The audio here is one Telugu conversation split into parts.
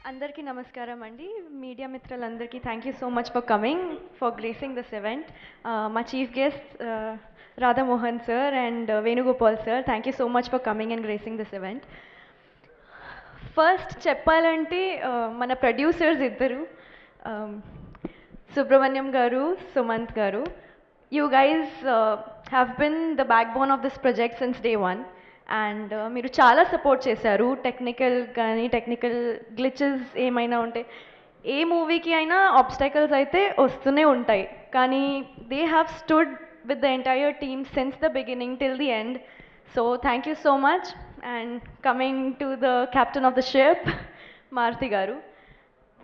అందరికీ నమస్కారం అండి. మీడియా మిత్రులందరికీ thank you so much for coming, for gracing this event. మా chief guest Radhamohan sir and Venugopal sir, thank you so much for coming and gracing this event. First చెప్పాలంటే మన ప్రొడ్యూసర్స్ ఇద్దరు, Subrahmanyam garu, Sumanth garu. You guys have been the backbone of this project since day one. And మీరు చాలా సపోర్ట్ చేశారు. టెక్నికల్ గ్లిచెస్ ఏమైనా ఉంటే, ఏ మూవీకి అయినా ఆబ్స్టైకల్స్ అయితే వస్తూనే ఉంటాయి, కానీ they have stood with the entire team since the beginning till the end. So thank you so much. And coming to the captain of the ship, Maruthi garu,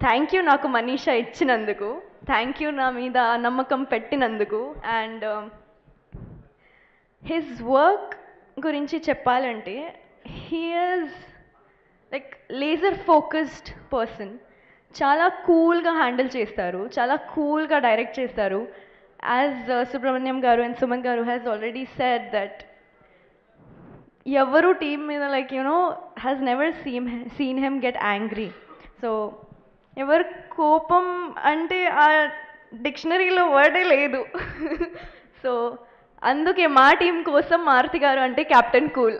thank you నాకు మనీషా ఇచ్చినందుకు, థ్యాంక్ యూ నా మీద నమ్మకం పెట్టినందుకు. అండ్ హిజ్ వర్క్ గురించి చెప్పాలంటే, he is like laser focused person. చాలా కూల్గా హ్యాండిల్ చేస్తారు, చాలా కూల్గా డైరెక్ట్ చేస్తారు. యాజ్ సుబ్రహ్మణ్యం గారు అండ్ సుమన్ గారు హ్యాస్ ఆల్రెడీ సెడ్ దట్ ఎవరు టీమ్ మీద like has never seen him get angry. So ఎవరు కోపం అంటే ఆ డిక్షనరీలో వర్డే లేదు. సో అందుకే మా టీం కోసం మారుతి గారు అంటే captain cool.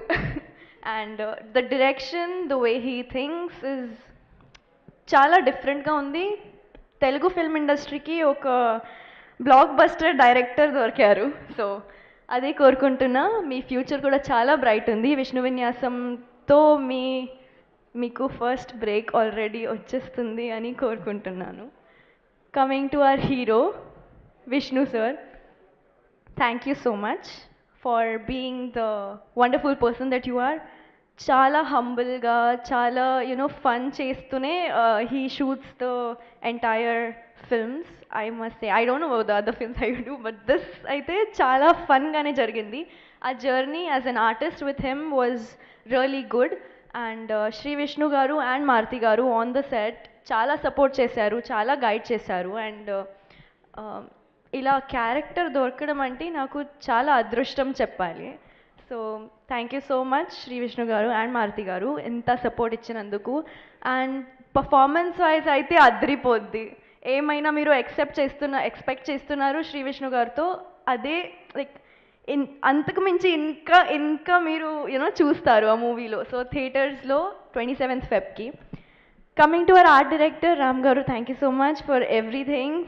And the direction, the way he thinks is చాలా డిఫరెంట్గా ఉంది. తెలుగు ఫిల్మ్ ఇండస్ట్రీకి ఒక బ్లాక్ బస్టర్ డైరెక్టర్ దొరికారు. సో అదే కోరుకుంటున్నా. మీ ఫ్యూచర్ కూడా చాలా బ్రైట్ ఉంది. విష్ణు విన్యాసంతో మీకు ఫస్ట్ బ్రేక్ ఆల్రెడీ వచ్చేస్తుంది అని కోరుకుంటున్నాను. Coming to our hero Vishnu sir, thank you so much for being the wonderful person that you are. చాలా హంబుల్గా, చాలా ఫన్ చేస్తూనే he shoots the entire films. I must say, I don't know the other films I do, but this అయితే చాలా ఫన్గానే జరిగింది. ఆ journey as an artist with him was really good. And Shri Vishnu garu and Maruthi garu on the set చాలా సపోర్ట్ చేశారు, చాలా గైడ్ చేశారు. అండ్ ఇలా క్యారెక్టర్ దొరకడం అంటే నాకు చాలా అదృష్టం చెప్పాలి. So thank you so much Shri Vishnu garu and Maruthi గారు ఎంత సపోర్ట్ ఇచ్చినందుకు. అండ్ పర్ఫార్మెన్స్ వైజ్ అయితే అదిరిపోద్ది. ఏమైనా మీరు ఎక్స్పెక్ట్ చేస్తున్నారు శ్రీ విష్ణు గారితో, అదే లైక్ అంతకు మించి ఇంకా మీరు చూస్తారు ఆ మూవీలో. సో థియేటర్స్లో 27th Febకి. Coming to our art director Ram garu, thank you so much for everything,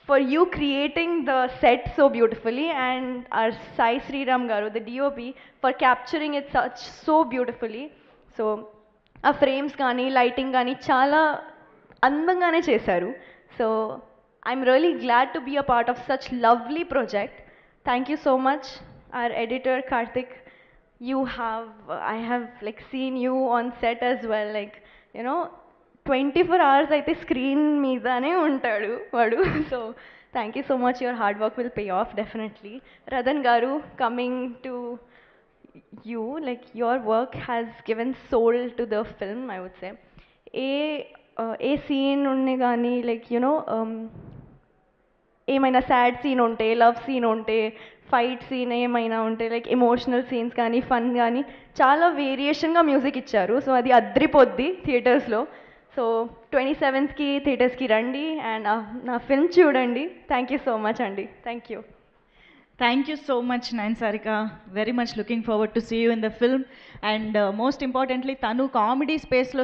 for you creating the set so beautifully, and our Sai Sriram garu, the DOP, for capturing it so beautifully. So ఆ ఫ్రేమ్స్ కానీ లైటింగ్ కానీ చాలా అందంగానే చేశారు. So I'm really glad to be a part of such lovely project. Thank you so much. our editor Karthik, I have like seen you on set as well, like 24 hours అయితే స్క్రీన్ మీదనే ఉంటాడు వాడు. So thank you so much. Your hard work will pay off definitely. Ratan garu, coming to you, like your work has given soul to the film, I would say. ఏ సీన్ ఉండే కానీ లైక్ ఏమైనా సాడ్ సీన్ ఉంటే, లవ్ సీన్ ఉంటే, ఫైట్ సీన్ ఏమైనా ఉంటే, లైక్ ఎమోషనల్ సీన్స్ కానీ ఫన్ కానీ చాలా వేరియేషన్గా మ్యూజిక్ ఇచ్చారు. సో అది అద్రిపోద్ది థియేటర్స్లో. సో 27th థియేటర్స్కి రండి అండ్ నా ఫిల్మ్ చూడండి. థ్యాంక్ యూ సో మచ్ అండి. Thank you. Thank you so much, Nayan Sarika. Very much looking forward to see you in the film. And most importantly, Tanu comedy space lo